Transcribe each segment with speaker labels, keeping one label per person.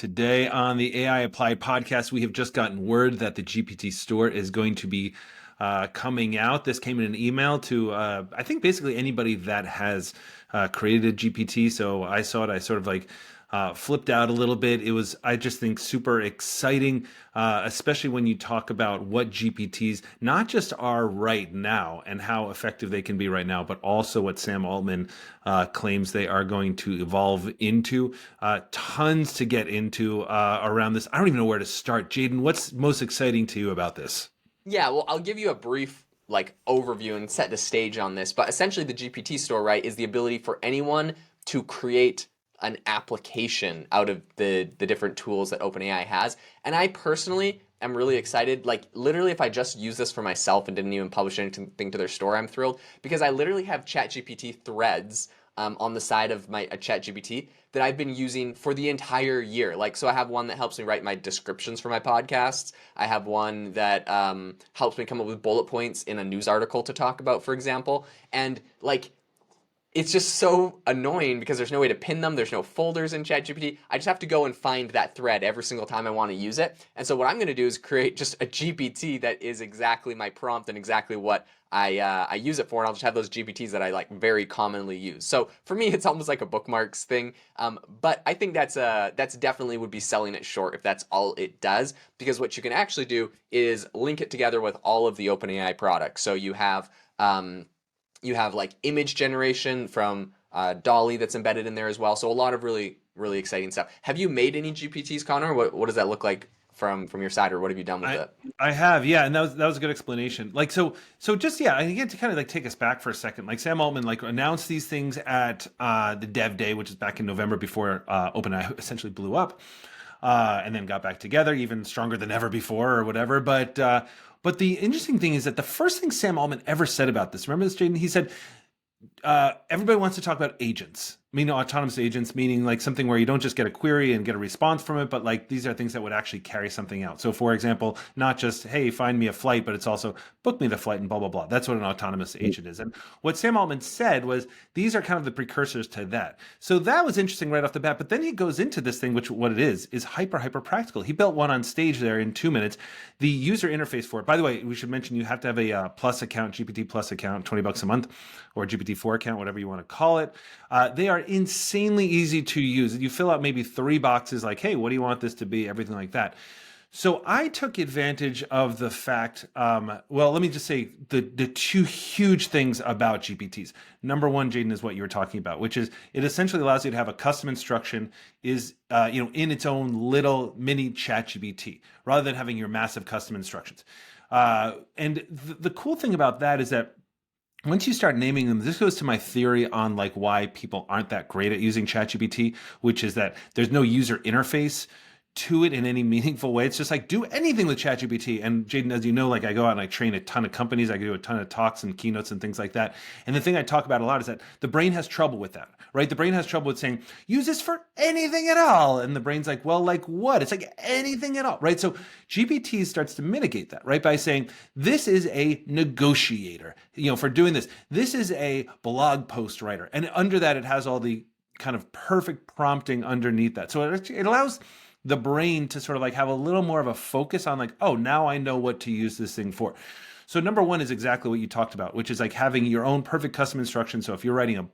Speaker 1: Today on the AI Applied podcast, we have just gotten word that the GPT store is going to be coming out. This came in an email to, I think, basically anybody that has created a GPT. So I saw it, I sort of like flipped out a little bit. It was, I just think, super exciting, especially when you talk about what GPTs not just are right now and how effective they can be right now, but also what Sam Altman claims they are going to evolve into. Tons to get into around this. I don't even know where to start. Jaden, what's most exciting to you about this?
Speaker 2: Yeah, well, I'll give you a brief overview and set the stage on this. But essentially, the GPT store, right, is the ability for anyone to create an application out of the different tools that OpenAI has. And I personally am really excited. Like literally, if I just use this for myself and didn't even publish anything to their store, I'm thrilled because I literally have ChatGPT threads on the side of my ChatGPT that I've been using for the entire year. Like, so I have one that helps me write my descriptions for my podcasts. I have one that helps me come up with bullet points in a news article to talk about, for example. And it's just so annoying because there's no way to pin them. There's no folders in ChatGPT. I just have to go and find that thread every single time I want to use it. And so what I'm going to do is create just a GPT that is exactly my prompt and exactly what I use it for. And I'll just have those GPTs that I very commonly use. So for me, it's almost like a bookmarks thing. But I think that's definitely would be selling it short if that's all it does. Because what you can actually do is link it together with all of the OpenAI products. So you have image generation from Dolly that's embedded in there as well. So a lot of really, really exciting stuff. Have you made any GPTs, Connor? What does that look like from your side, or what have you done with it?
Speaker 1: I have, yeah, and that was a good explanation. So just yeah, and again to kind of take us back for a second. Like Sam Altman announced these things at the Dev Day, which is back in November before OpenAI essentially blew up, and then got back together even stronger than ever before or whatever. But the interesting thing is that the first thing Sam Altman ever said about this, remember this, Jaden? He said, everybody wants to talk about agents, meaning autonomous agents, meaning like something where you don't just get a query and get a response from it, but like these are things that would actually carry something out. So for example, not just, hey, find me a flight, but it's also book me the flight and blah, blah, blah. That's what an autonomous agent is. And what Sam Altman said was these are kind of the precursors to that. So that was interesting right off the bat. But then he goes into this thing, which what it is hyper practical. He built one on stage there in 2 minutes. The user interface for it, by the way, we should mention you have to have a Plus account, GPT Plus account, $20 a month, or GPT-4 account, whatever you want to call it. They are insanely easy to use. You fill out maybe 3 boxes like, hey, what do you want this to be? Everything like that. So I took advantage of the fact, well, let me just say the two huge things about GPTs. Number one, Jaden, is what you were talking about, which is it essentially allows you to have a custom instruction is, in its own little mini ChatGPT rather than having your massive custom instructions. And the cool thing about that is that once you start naming them, this goes to my theory on why people aren't that great at using ChatGPT, which is that there's no user interface to it in any meaningful way. It's just do anything with ChatGPT. And Jaden, as you know, I go out and I train a ton of companies. I do a ton of talks and keynotes and things like that. And the thing I talk about a lot is that the brain has trouble with that, right? The brain has trouble with saying, use this for anything at all. And the brain's like, well, like what? It's anything at all, right? So GPT starts to mitigate that, right? By saying, this is a negotiator, for doing this. This is a blog post writer. And under that, it has all the kind of perfect prompting underneath that. So it allows the brain to sort of have a little more of a focus on oh, now I know what to use this thing for. So number one is exactly what you talked about, which is having your own perfect custom instruction. So if you're writing a,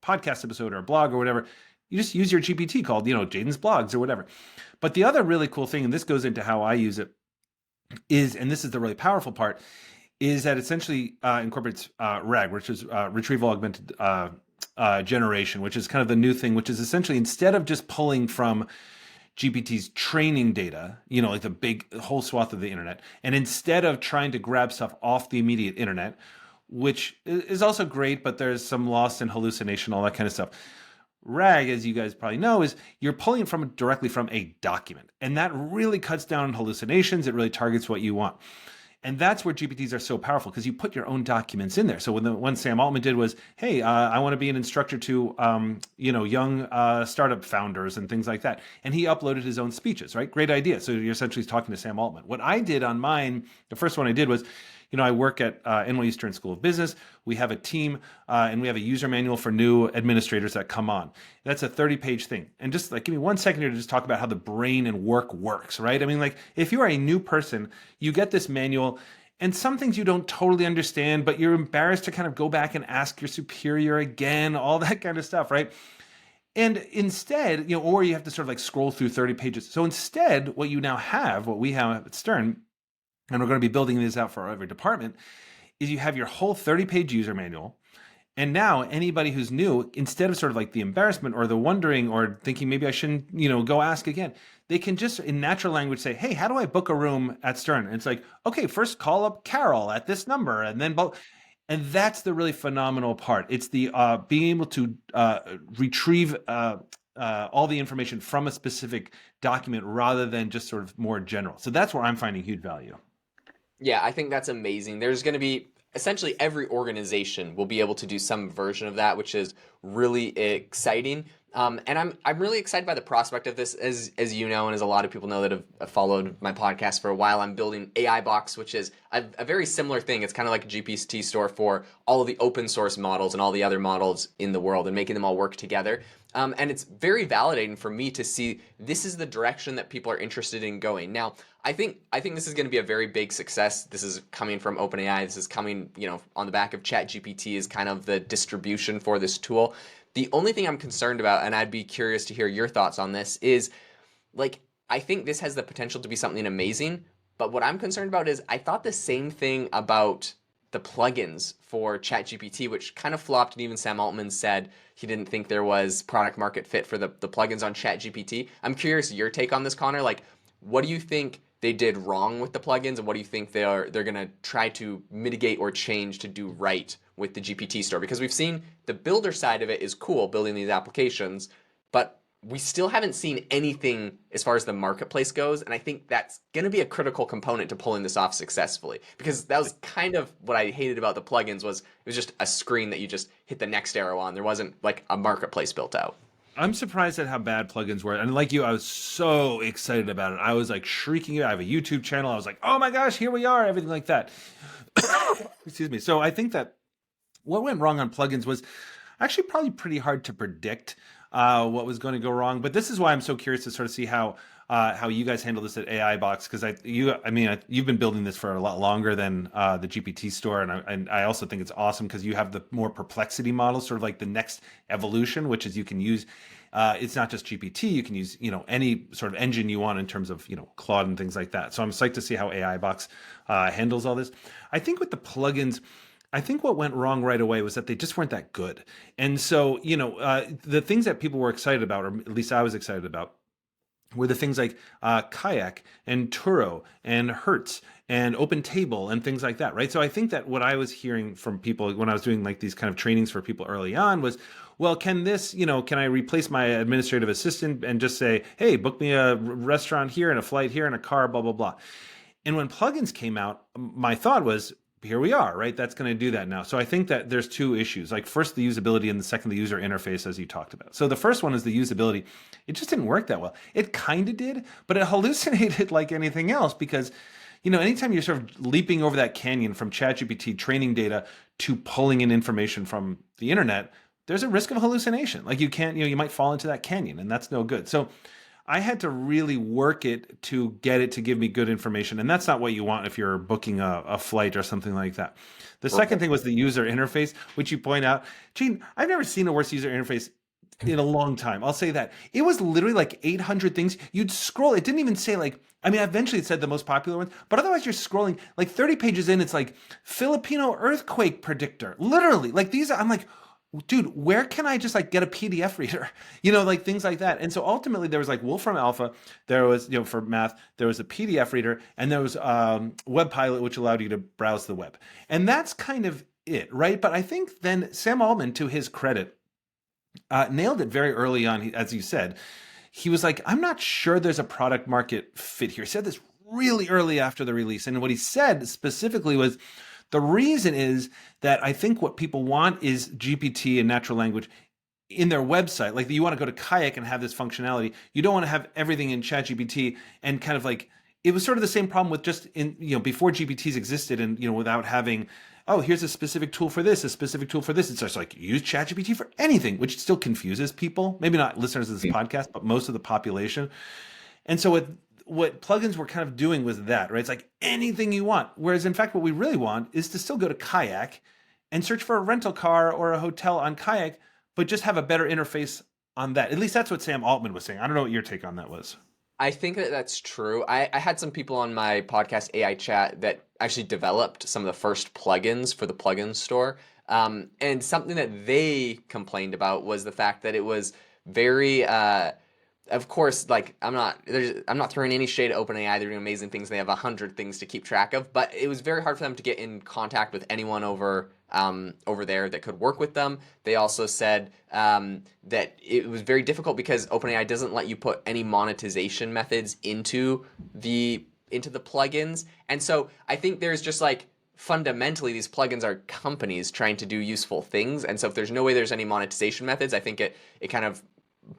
Speaker 1: podcast episode or a blog or whatever, you just use your GPT called, Jaden's blogs or whatever. But the other really cool thing, and this goes into how I use it, is, and this is the really powerful part, is that essentially incorporates RAG, which is retrieval augmented generation, which is kind of the new thing, which is essentially instead of just pulling from GPT's training data, the big whole swath of the internet, and instead of trying to grab stuff off the immediate internet, which is also great, but there's some loss and hallucination, all that kind of stuff. RAG, as you guys probably know, is you're pulling directly from a document, and that really cuts down on hallucinations. It really targets what you want. And that's where GPTs are so powerful because you put your own documents in there. So when the one Sam Altman did was, hey, I want to be an instructor to, young startup founders and things like that. And he uploaded his own speeches, right? Great idea. So you're essentially talking to Sam Altman. What I did on mine, the first one I did was, I work at NYU Stern School of Business. We have a team and we have a user manual for new administrators that come on. That's a 30-page thing. And just like give me 1 second here to just talk about how the brain and work works, right? I mean, like if you are a new person, you get this manual and some things you don't totally understand, but you're embarrassed to kind of go back and ask your superior again, all that kind of stuff, right? And instead, or you have to sort of like scroll through 30 pages. So instead, what you now have, what we have at Stern, and we're going to be building this out for every department, is you have your whole 30-page user manual. And now anybody who's new, instead of sort of like the embarrassment or the wondering or thinking maybe I shouldn't, go ask again, they can just in natural language say, hey, how do I book a room at Stern? And it's like, okay, first call up Carol at this number and then and that's the really phenomenal part. It's the being able to retrieve all the information from a specific document rather than just sort of more general. So that's where I'm finding huge value.
Speaker 2: Yeah, I think that's amazing. There's going to be essentially every organization will be able to do some version of that, which is really exciting. And I'm really excited by the prospect of this, as you know, and as a lot of people know that have followed my podcast for a while. I'm building AI Box, which is a very similar thing. It's kind of like a GPT store for all of the open source models and all the other models in the world, and making them all work together. And it's very validating for me to see this is the direction that people are interested in going. Now, I think this is going to be a very big success. This is coming from OpenAI. This is coming, on the back of ChatGPT is kind of the distribution for this tool. The only thing I'm concerned about, and I'd be curious to hear your thoughts on this, is like I think this has the potential to be something amazing. But what I'm concerned about is I thought the same thing about the plugins for ChatGPT, which kind of flopped, and even Sam Altman said he didn't think there was product market fit for the plugins on ChatGPT. I'm curious your take on this, Connor. Like, what do you think they did wrong with the plugins, and what do you think they're going to try to mitigate or change to do right with the GPT store? Because we've seen the builder side of it is cool, building these applications, but we still haven't seen anything as far as the marketplace goes, and I think that's going to be a critical component to pulling this off successfully. Because that was kind of what I hated about the plugins, was it was just a screen that you just hit the next arrow on. There wasn't like a marketplace built out.
Speaker 1: I'm surprised at how bad plugins were. And like you, I was so excited about it. I was like shrieking. I have a YouTube channel. I was like, oh my gosh, here we are, everything like that. Excuse me. So I think that what went wrong on plugins was actually probably pretty hard to predict what was going to go wrong. But this is why I'm so curious to sort of see how you guys handle this at AI Box, because you've been building this for a lot longer than the GPT store, and I also think it's awesome because you have the more perplexity model, sort of like the next evolution, which is you can use. It's not just GPT. You can use any sort of engine you want in terms of Claude and things like that. So I'm psyched to see how AI Box handles all this. I think with the plugins, I think what went wrong right away was that they just weren't that good. And so the things that people were excited about, or at least I was excited about, were the things like Kayak and Turo and Hertz and Open Table and things like that, right? So I think that what I was hearing from people when I was doing like these kind of trainings for people early on was, well, can I replace my administrative assistant and just say, hey, book me a restaurant here and a flight here and a car, blah, blah, blah. And when plugins came out, my thought was, here we are, right? That's going to do that now. So I think that there's two issues. Like first, the usability, and the second, the user interface, as you talked about. So the first one is the usability. It just didn't work that well. It kind of did, but it hallucinated like anything else because, anytime you're sort of leaping over that canyon from ChatGPT training data to pulling in information from the internet, there's a risk of hallucination. Like you can't, you might fall into that canyon, and that's no good. So I had to really work it to get it to give me good information. And that's not what you want if you're booking a flight or something like that. The second thing was the user interface, which you point out. Gene, I've never seen a worse user interface in a long time. I'll say that. It was literally like 800 things. You'd scroll. It didn't even say eventually it said the most popular ones, but otherwise you're scrolling like 30 pages in. It's like Filipino earthquake predictor. Literally, like these, I'm like, dude, where can I just like get a PDF reader? Like things like that. And so ultimately there was like Wolfram Alpha, there was, for math, there was a PDF reader, and there was Web Pilot, which allowed you to browse the web. And that's kind of it, right? But I think then Sam Altman, to his credit, nailed it very early on, as you said. He was like, I'm not sure there's a product market fit here. He said this really early after the release. And what he said specifically was, the reason is that I think what people want is GPT and natural language in their website. Like you want to go to Kayak and have this functionality. You don't want to have everything in ChatGPT and kind of like it was sort of the same problem with just in, before GPTs existed, and without having, oh, here's a specific tool for this, a specific tool for this. It's just like use ChatGPT for anything, which still confuses people. Maybe not listeners of this podcast, but most of the population. And so what plugins were kind of doing was that, right? It's like anything you want. Whereas in fact, what we really want is to still go to Kayak and search for a rental car or a hotel on Kayak, but just have a better interface on that. At least that's what Sam Altman was saying. I don't know what your take on that was.
Speaker 2: I think that that's true. I had some people on my podcast AI chat that actually developed some of the first plugins for the plugin store. And something that they complained about was the fact that it was very, of course, like I'm not throwing any shade at OpenAI. They're doing amazing things. They have 100 things to keep track of, but it was very hard for them to get in contact with anyone over there that could work with them. They also said that it was very difficult because OpenAI doesn't let you put any monetization methods into the plugins, and so I think there's just like fundamentally these plugins are companies trying to do useful things, and so if there's no way there's any monetization methods, I think it kind of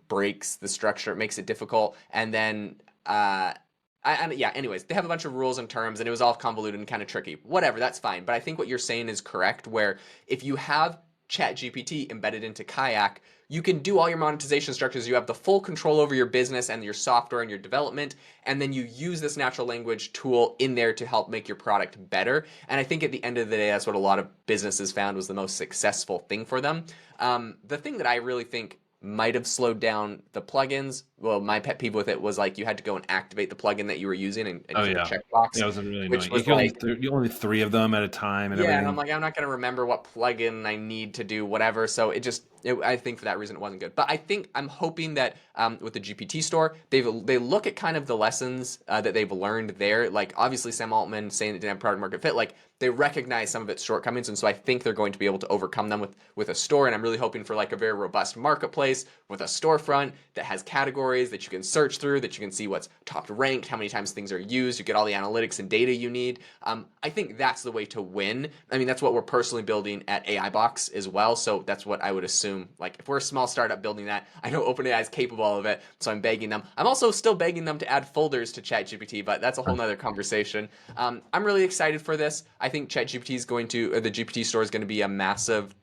Speaker 2: breaks the structure. It makes it difficult, and then yeah, anyways, they have a bunch of rules and terms, and it was all convoluted and kind of tricky. Whatever, that's fine. But I think what you're saying is correct, where if you have ChatGPT embedded into Kayak, you can do all your monetization structures. You have the full control over your business and your software and your development, and then you use this natural language tool in there to help make your product better. And I think at the end of the day, that's what a lot of businesses found was the most successful thing for them. The thing that I really think might have slowed down the plugins. Well, my pet peeve with it was like you had to go and activate the plugin that you were using and
Speaker 1: Oh
Speaker 2: click a
Speaker 1: yeah,
Speaker 2: checkbox,
Speaker 1: yeah, it was really
Speaker 2: which
Speaker 1: annoying.
Speaker 2: was
Speaker 1: You only three of them at a time and
Speaker 2: yeah, and I'm
Speaker 1: everything.
Speaker 2: like, I'm not going to remember what plugin I need to do, whatever. So I think for that reason, it wasn't good. But I'm hoping that with the GPT store, they look at kind of the lessons that they've learned there. Like obviously Sam Altman saying it didn't have product market fit, like they recognize some of its shortcomings. And so I think they're going to be able to overcome them with a store. And I'm really hoping for like a very robust marketplace with a storefront that has categories that you can search through, that you can see what's top ranked, how many times things are used, you get all the analytics and data you need. I think that's the way to win. I mean, that's what we're personally building at AI Box as well. So that's what I would assume. Like if we're a small startup building that, I know OpenAI is capable of it. So I'm begging them. I'm also still begging them to add folders to ChatGPT, but that's a whole nother conversation. I'm really excited for this. I think ChatGPT is the GPT store is going to be a massive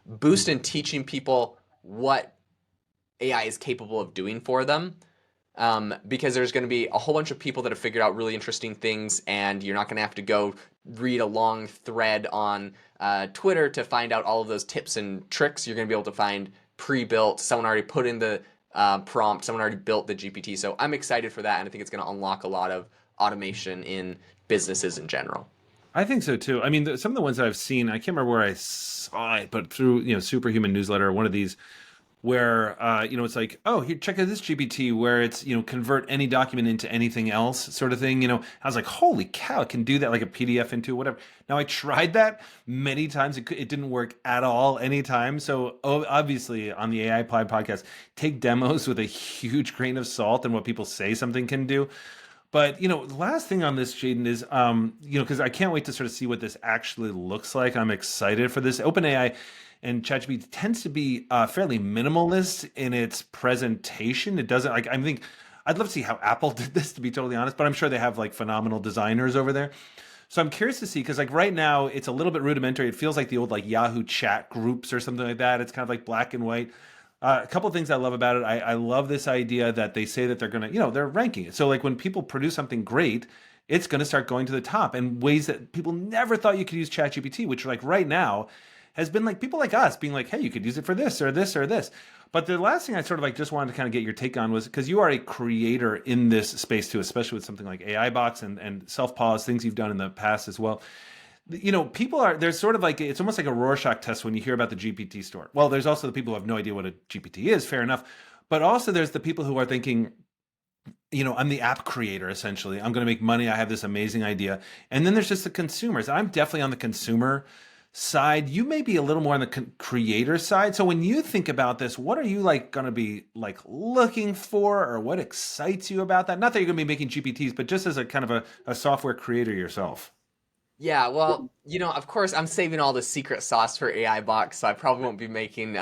Speaker 2: boost in teaching people what AI is capable of doing for them. Because there's going to be a whole bunch of people that have figured out really interesting things, and you're not going to have to go read a long thread on Twitter to find out all of those tips and tricks. You're going to be able to find pre-built, someone already put in the prompt, someone already built the GPT. So I'm excited for that, and I think it's going to unlock a lot of automation in businesses in general.
Speaker 1: I think so too. I mean, some of the ones that I've seen, I can't remember where I saw it, but through Superhuman newsletter, one of these where it's like, oh, here, check out this GPT where it's convert any document into anything else sort of thing. I was like, holy cow, it can do that, like a PDF into whatever. Now I tried that many times, it didn't work at all anytime. So obviously on the AI Applied podcast, take demos with a huge grain of salt and what people say something can do. But the last thing on this, Jaden, is because I can't wait to sort of see what this actually looks like. I'm excited for this. OpenAI and ChatGPT tends to be fairly minimalist in its presentation. It doesn't like, I think I'd love to see how Apple did this, to be totally honest, but I'm sure they have like phenomenal designers over there. So I'm curious to see, because like right now it's a little bit rudimentary. It feels like the old like Yahoo chat groups or something like that. It's kind of like black and white. A couple of things I love about it. I love this idea that they say that they're going to, they're ranking it. So like when people produce something great, it's going to start going to the top in ways that people never thought you could use ChatGPT, which like right now has been like people like us being like, hey, you could use it for this or this or this. But the last thing I sort of like just wanted to kind of get your take on was, because you are a creator in this space too, especially with something like AI Box and Self-Pause, things you've done in the past as well. There's sort of like, it's almost like a Rorschach test when you hear about the GPT store. Well, there's also the people who have no idea what a GPT is, fair enough. But also there's the people who are thinking, I'm the app creator, essentially. I'm going to make money. I have this amazing idea. And then there's just the consumers. I'm definitely on the consumer side. You may be a little more on the creator side. So when you think about this, what are you like going to be like looking for, or what excites you about that? Not that you're going to be making GPTs, but just as a kind of a software creator yourself.
Speaker 2: Yeah, well, of course, I'm saving all the secret sauce for AI Box, so I probably won't be making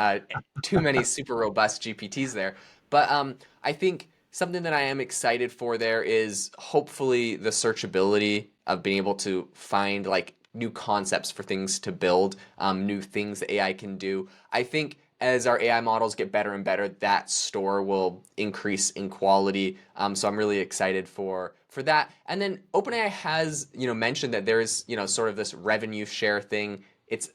Speaker 2: too many super robust GPTs there. But I think something that I am excited for there is hopefully the searchability of being able to find like new concepts for things to build, new things that AI can do. I think as our AI models get better and better, that store will increase in quality. So I'm really excited for that. And then OpenAI has mentioned that there's sort of this revenue share thing. It's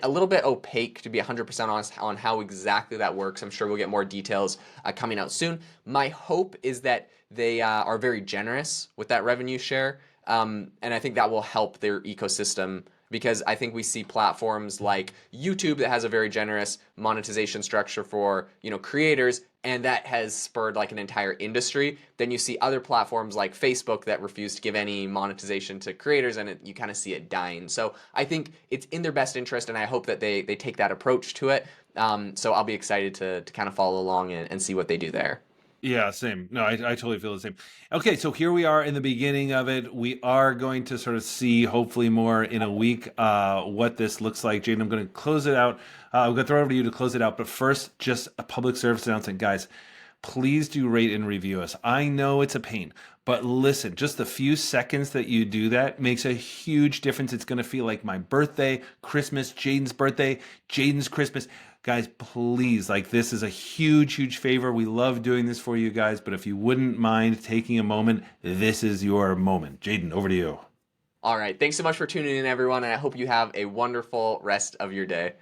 Speaker 2: a little bit opaque, to be 100% honest, on how exactly that works. I'm sure we'll get more details coming out soon. My hope is that they are very generous with that revenue share, and I think that will help their ecosystem, because I think we see platforms like YouTube that has a very generous monetization structure for creators, and that has spurred like an entire industry. Then you see other platforms like Facebook that refuse to give any monetization to creators, and you kind of see it dying. So I think it's in their best interest, and I hope that they take that approach to it. So I'll be excited to kind of follow along and see what they do there.
Speaker 1: Yeah, same. No, I totally feel the same. Okay, so here we are in the beginning of it. We are going to sort of see, hopefully more in a week, what this looks like. Jaden, I'm going to close it out. I'm going to throw it over to you to close it out. But first, just a public service announcement. Guys, please do rate and review us. I know it's a pain, but listen, just the few seconds that you do that makes a huge difference. It's going to feel like my birthday, Christmas, Jaden's birthday, Jaden's Christmas. Guys, please, like, this is a huge, huge favor. We love doing this for you guys, but if you wouldn't mind taking a moment, this is your moment. Jaden, over to you.
Speaker 2: All right. Thanks so much for tuning in, everyone, and I hope you have a wonderful rest of your day.